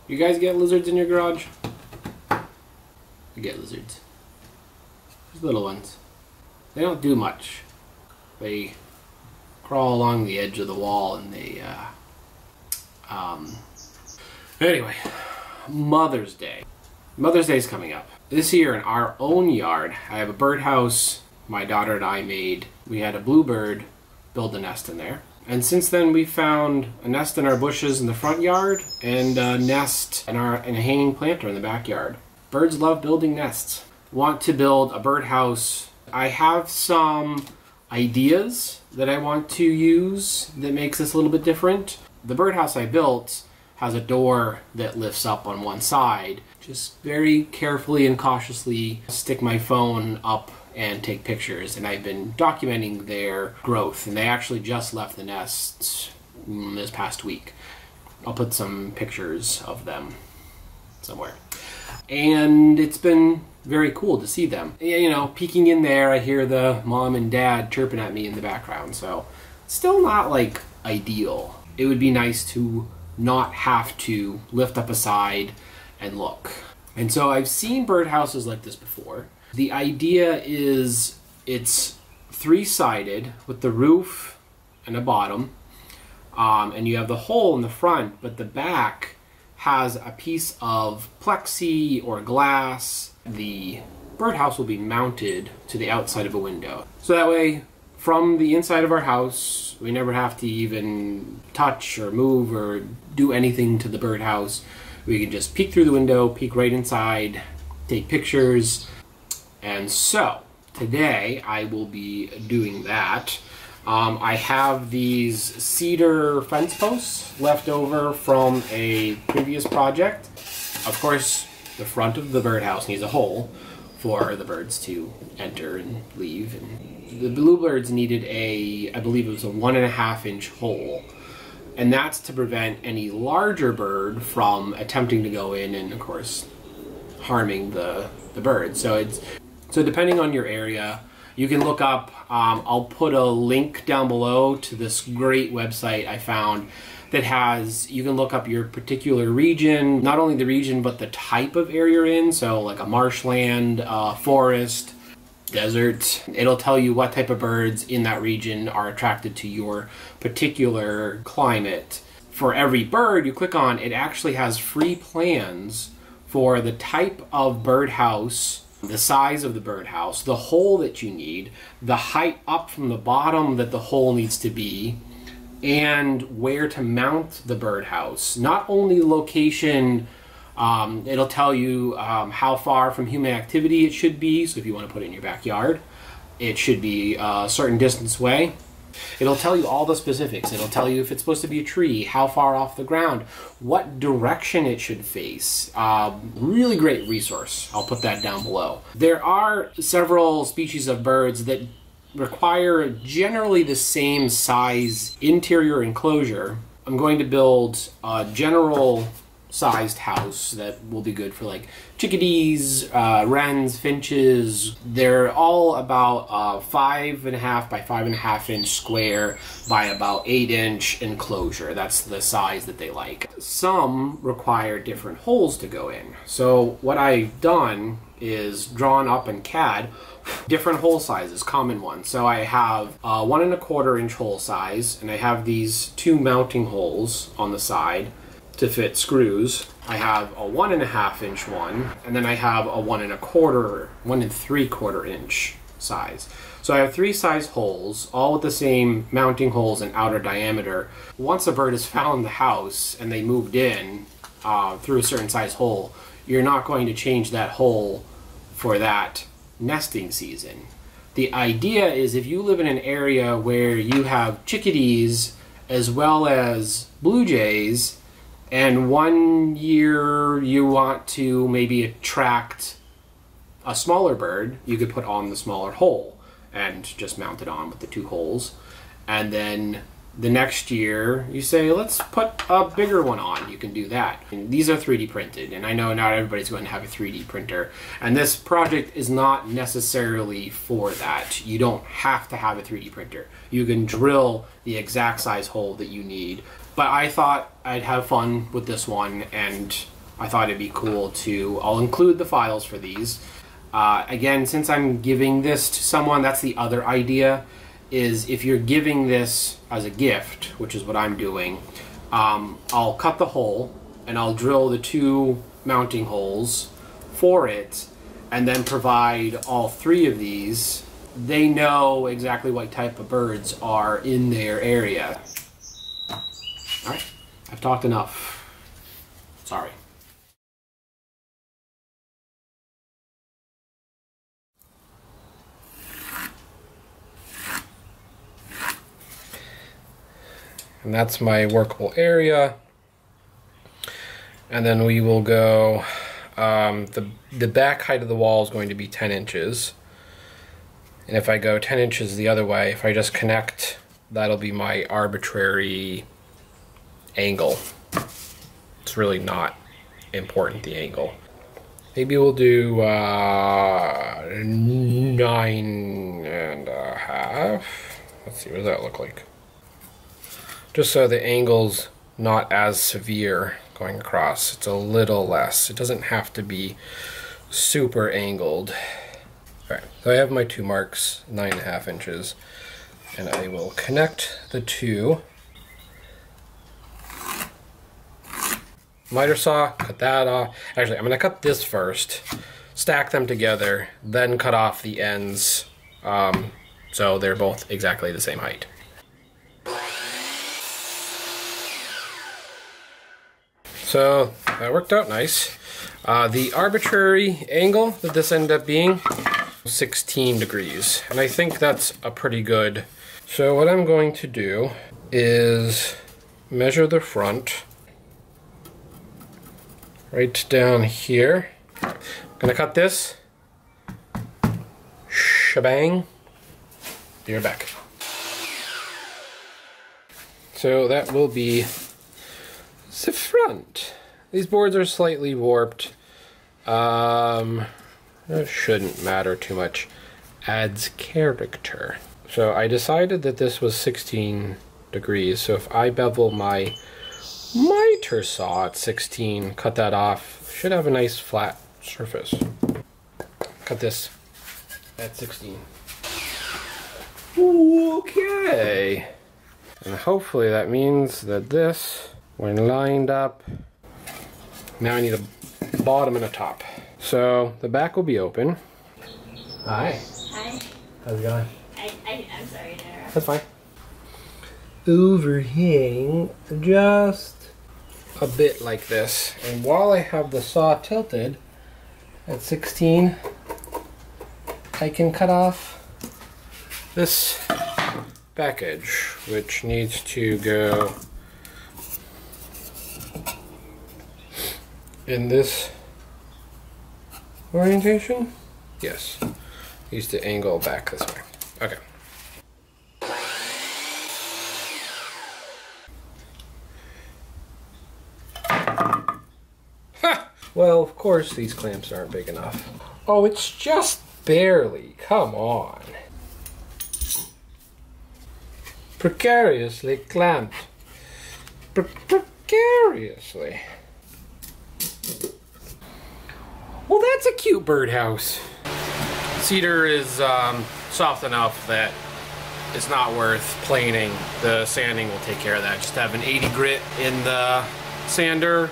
You guys get lizards in your garage? I get lizards. There's little ones. They don't do much. They crawl along the edge of the wall and they, Anyway, Mother's Day. Mother's Day is coming up. This year in our own yard, I have a birdhouse my daughter and I made. We had a bluebird build a nest in there. And since then we found a nest in our bushes in the front yard and a nest in a hanging planter in the backyard. Birds love building nests. Want to build a birdhouse. I have some ideas that I want to use that makes this a little bit different. The birdhouse I built has a door that lifts up on one side. Just very carefully and cautiously stick my phone up and take pictures, and I've been documenting their growth, and they actually just left the nest this past week. I'll put some pictures of them somewhere. And it's been very cool to see them. You know, peeking in there, I hear the mom and dad chirping at me in the background, so still not like ideal. It would be nice to not have to lift up a side and look. And so I've seen birdhouses like this before. The idea is it's three-sided with the roof and a bottom, and you have the hole in the front, but the back has a piece of plexi or glass. The birdhouse will be mounted to the outside of a window. So that way, from the inside of our house, we never have to even touch or move or do anything to the birdhouse. We can just peek through the window, peek right inside, take pictures. And so, today I will be doing that. I have these cedar fence posts left over from a previous project. Of course, the front of the birdhouse needs a hole for the birds to enter and leave. And the bluebirds needed I believe it was a 1.5 inch hole. And that's to prevent any larger bird from attempting to go in and, of course, harming the bird. So depending on your area, you can look up, I'll put a link down below to this great website I found that has, you can look up your particular region, not only the region, but the type of area you're in. So like a marshland, forest, desert. It'll tell you what type of birds in that region are attracted to your particular climate. For every bird you click on, it actually has free plans for the type of birdhouse, the size of the birdhouse, the hole that you need, the height up from the bottom that the hole needs to be, and where to mount the birdhouse. Not only location, it'll tell you how far from human activity it should be. So if you want to put it in your backyard, it should be a certain distance away. It'll tell you all the specifics. It'll tell you if it's supposed to be a tree, how far off the ground, what direction it should face. Really great resource. I'll put that down below. There are several species of birds that require generally the same size interior enclosure. I'm going to build a general sized house that will be good for like chickadees, wrens, finches. They're all about 5.5 by 5.5 inch square by about 8 inch enclosure. That's the size that they like. Some require different holes to go in. So what I've done is drawn up in CAD different hole sizes, common ones. So I have a 1.25 inch hole size, and I have these two mounting holes on the side to fit screws. I have a 1.5 inch one, and then I have a 1.75 inch size. So I have 3 size holes, all with the same mounting holes and outer diameter. Once a bird has found the house and they moved in through a certain size hole, you're not going to change that hole for that nesting season. The idea is if you live in an area where you have chickadees as well as blue jays, and one year you want to maybe attract a smaller bird, you could put on the smaller hole and just mount it on with the 2 holes. And then the next year you say, let's put a bigger one on. You can do that. And these are 3D printed, and I know not everybody's going to have a 3D printer. And this project is not necessarily for that. You don't have to have a 3D printer. You can drill the exact size hole that you need. But I thought I'd have fun with this one and I thought it'd be cool to, I'll include the files for these. Again, since I'm giving this to someone, that's the other idea, is if you're giving this as a gift, which is what I'm doing, I'll cut the hole and I'll drill the 2 mounting holes for it and then provide all 3 of these. They know exactly what type of birds are in their area. Alright, I've talked enough. Sorry. And that's my workable area. And then we will go, the back height of the wall is going to be 10 inches. And if I go 10 inches the other way, if I just connect, that'll be my arbitrary angle. It's really not important, the angle. Maybe we'll do 9.5. Let's see, what does that look like? Just so the angle's not as severe going across. It's a little less. It doesn't have to be super angled. Alright, so I have my 2 marks, 9.5 inches, and I will connect the 2. Miter saw, cut that off. Actually, I'm going to cut this first, stack them together, then cut off the ends so they're both exactly the same height. So that worked out nice. The arbitrary angle that this ended up being, 16 degrees. And I think that's a pretty good. So what I'm going to do is measure the front right down here. I'm gonna cut this. Shebang. Be right back. So that will be the front. These boards are slightly warped. It shouldn't matter too much. Adds character. So I decided that this was 16 degrees. So if I bevel my miter saw at 16, cut that off, should have a nice flat surface. Cut this at 16. Okay. And hopefully that means that this, when lined up, now I need a bottom and a top. So the back will be open. Hi. Hi. How's it going? I'm sorry to interrupt. That's fine. Overhang just a bit like this. And while I have the saw tilted at 16, I can cut off this back edge, which needs to go in this orientation. Yes, needs to angle back this way. Okay. Ha! Well, of course these clamps aren't big enough. Oh, it's just barely. Come on. Precariously clamped. Precariously. Well, that's a cute birdhouse. Cedar is soft enough that it's not worth planing. The sanding will take care of that. Just have an 80 grit in the sander.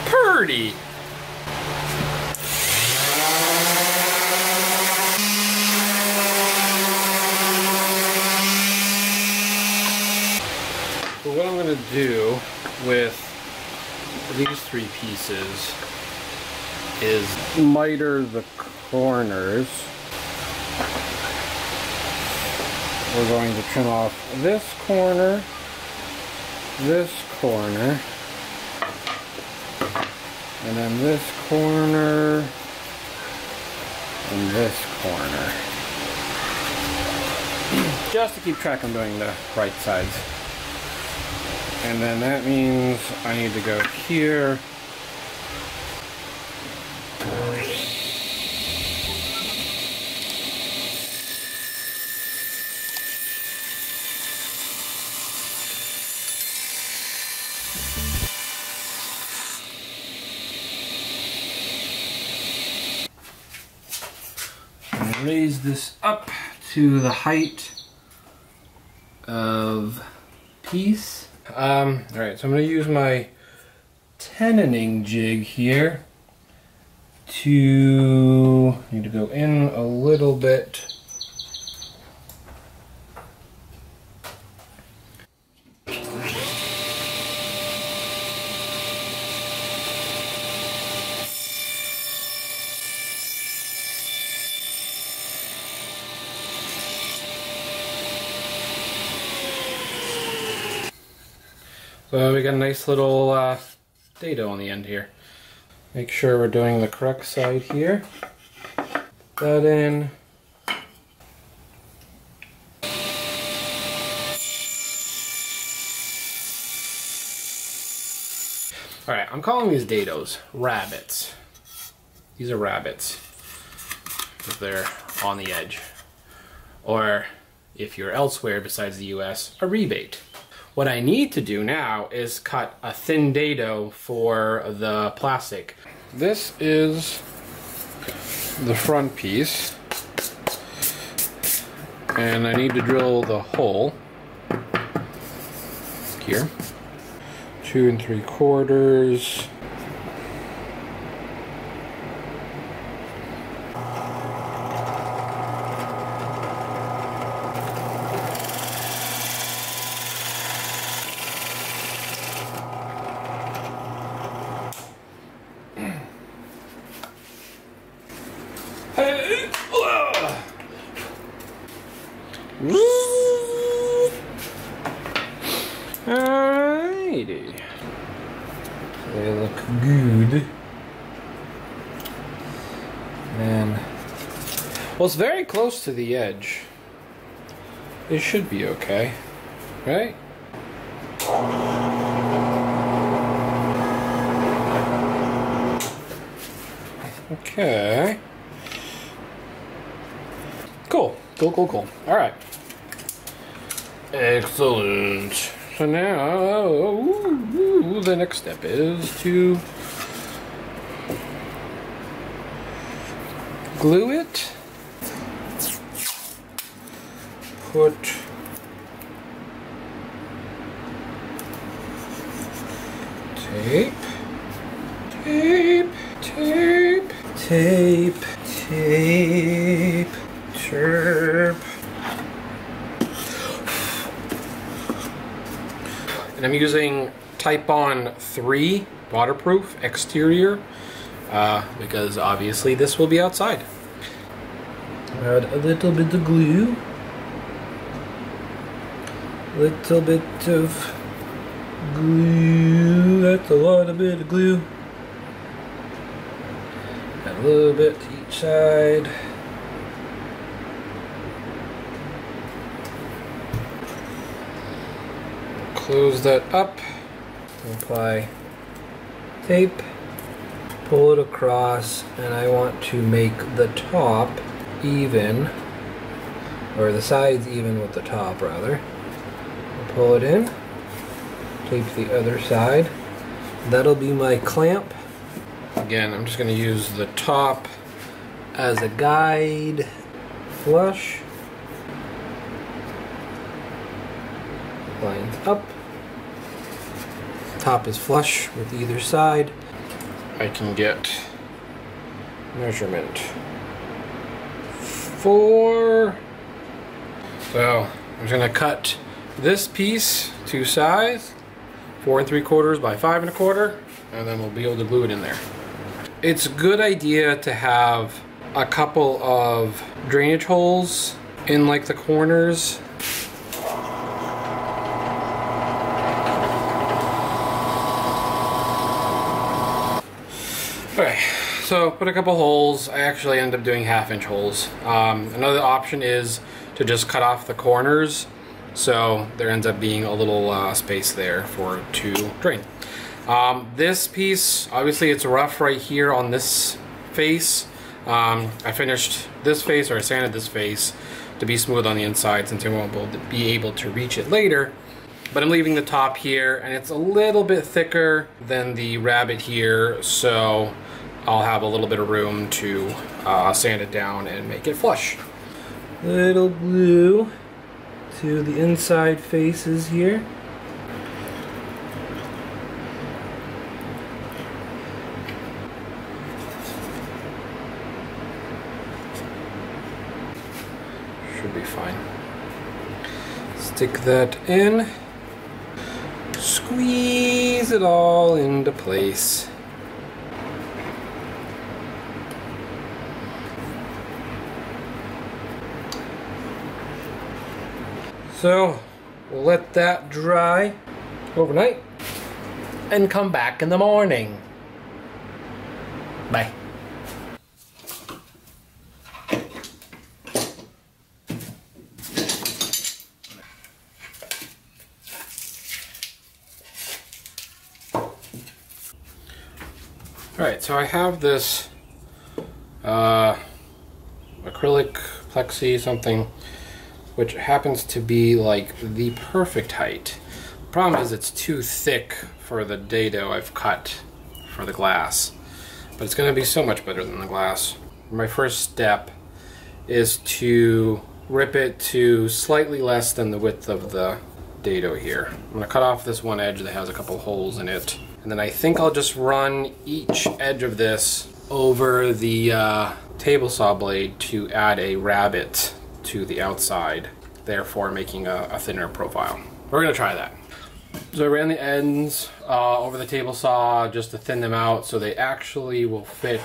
Purdy. What I'm going to do with these 3 pieces is miter the corners. We're going to trim off this corner, and then this corner, and this corner. Just to keep track I'm doing the right sides. And then that means I need to go here. raise this up to the height of piece. Alright, so I'm going to use my tenoning jig here to need to go in a little bit. So we got a nice little dado on the end here. Make sure we're doing the correct side here. That in. Alright, I'm calling these dados rabbits. These are rabbits because they're on the edge. Or if you're elsewhere besides the US, a rebate. What I need to do now is cut a thin dado for the plastic. This is the front piece, and I need to drill the hole here, 2 3/4. Alrighty. They look good. And well, it's very close to the edge. It should be okay, right? Okay. Cool. Cool. All right. Excellent. So now, the next step is to glue it. Put tape, and I'm using Type On 3 waterproof exterior because obviously this will be outside. Add a little bit of glue, little bit of glue, that's a lot of bit of glue. Add a little bit to each side. Close that up, apply tape, pull it across, and I want to make the top even, or the sides even with the top rather. Pull it in, tape the other side. That'll be my clamp. Again, I'm just going to use the top as a guide, flush, lines up. Top is flush with either side. I can get measurement for. So I'm just going to cut this piece to size, 4 3/4 by 5 1/4, and then we'll be able to glue it in there. It's a good idea to have a couple of drainage holes in like the corners. Okay, so put a couple holes. I actually ended up doing 1/2 inch holes. Another option is to just cut off the corners, so there ends up being a little space there for to drain. This piece, obviously it's rough right here on this face. I finished this face, or I sanded this face to be smooth on the inside since I won't be able to reach it later. But I'm leaving the top here, and it's a little bit thicker than the rabbit here, so I'll have a little bit of room to sand it down and make it flush. Little glue to the inside faces here. Should be fine. Stick that in. Squeeze it all into place. So we'll let that dry overnight and come back in the morning. Bye. Alright, so I have this acrylic plexi something, which happens to be like the perfect height. The problem is it's too thick for the dado I've cut for the glass, but it's going to be so much better than the glass. My first step is to rip it to slightly less than the width of the dado here. I'm going to cut off this one edge that has a couple holes in it, and then I think I'll just run each edge of this over the table saw blade to add a rabbet to the outside, therefore making a thinner profile. We're going to try that. So I ran the ends over the table saw just to thin them out so they actually will fit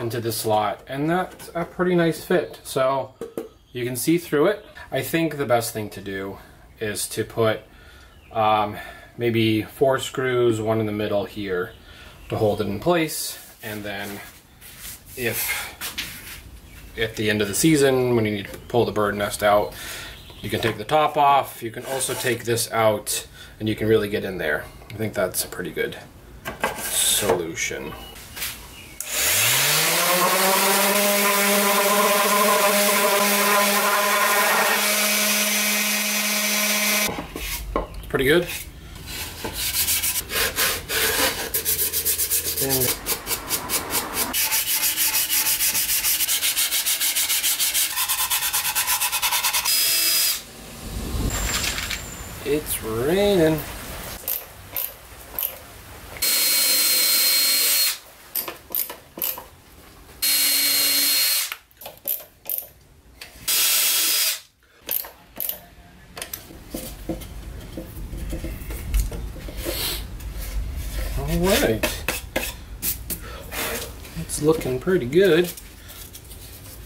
into the slot, and that's a pretty nice fit. So you can see through it. I think the best thing to do is to put maybe 4 screws, one in the middle here to hold it in place, and then if at the end of the season when you need to pull the bird nest out, you can take the top off. You can also take this out and you can really get in there. I think that's a pretty good solution. Pretty good. And it's raining. All right. It's looking pretty good.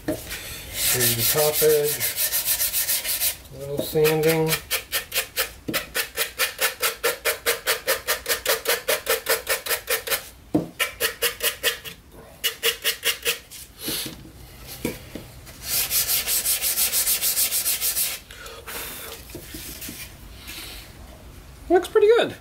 Here's the top edge. A little sanding. Looks pretty good.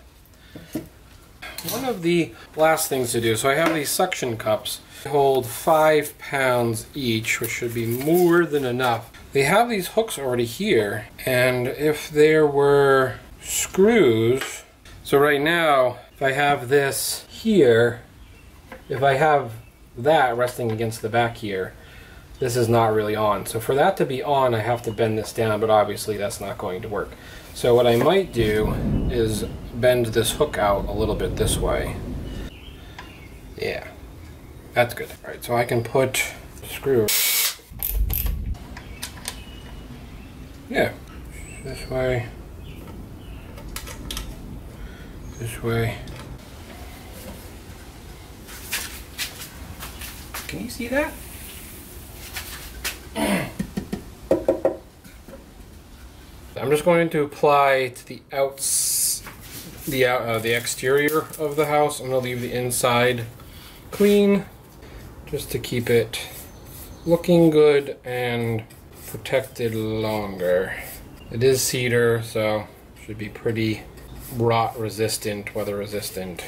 One of the last things to do, so I have these suction cups. They hold 5 pounds each, which should be more than enough. They have these hooks already here, and if there were screws, so right now, if I have this here, if I have that resting against the back here, this is not really on. So for that to be on, I have to bend this down, but obviously that's not going to work. So what I might do is bend this hook out a little bit this way. Yeah, that's good. All right, so I can put a screw. Yeah, this way, this way. Can you see that? I'm just going to apply to the the exterior of the house. I'm going to leave the inside clean, just to keep it looking good and protected longer. It is cedar, so should be pretty rot resistant, weather resistant.